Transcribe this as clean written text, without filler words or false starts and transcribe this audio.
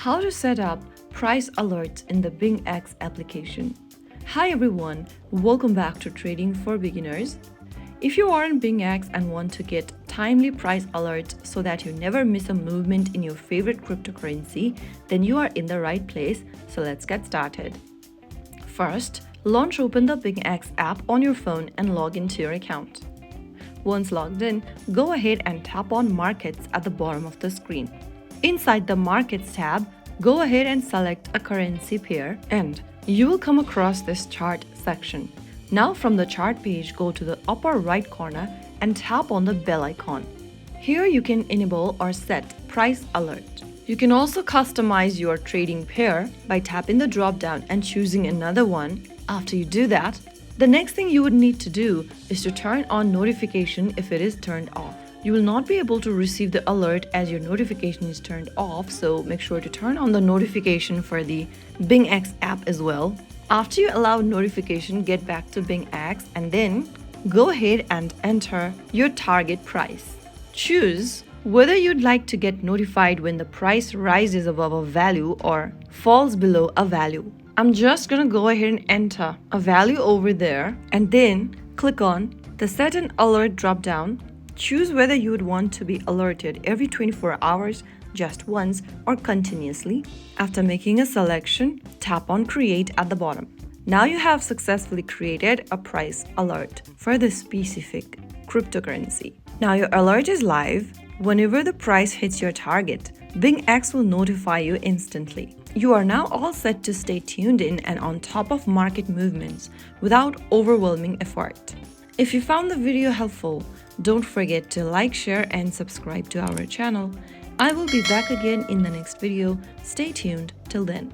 How to set up price alerts in the BingX application. Hi everyone, welcome back to Trading for Beginners. If you are in BingX and want to get timely price alerts so that you never miss a movement in your favorite cryptocurrency, then you are in the right place, so let's get started. First, open the BingX app on your phone and log into your account. Once logged in, go ahead and tap on Markets at the bottom of the screen. Inside the Markets tab, go ahead and select a currency pair and you will come across this chart section. Now from the chart page, go to the upper right corner and tap on the bell icon. Here you can enable or set price alert. You can also customize your trading pair by tapping the drop down and choosing another one. After you do that, the next thing you would need to do is to turn on notification if it is turned off. You will not be able to receive the alert as your notification is turned off, so make sure to turn on the notification for the BingX app as well. After you allow notification, get back to BingX and then go ahead and enter your target price. Choose whether you'd like to get notified when the price rises above a value or falls below a value. I'm just gonna go ahead and enter a value over there and then click on the set an alert drop down. Choose whether you would want to be alerted every 24 hours, just once, or continuously. After making a selection, tap on create at the bottom. Now you have successfully created a price alert for this specific cryptocurrency. Now your alert is live. Whenever the price hits your target, BingX will notify you instantly. You are now all set to stay tuned in and on top of market movements without overwhelming effort. If you found the video helpful, don't forget to like, share, and subscribe to our channel. I will be back again in the next video. Stay tuned till then.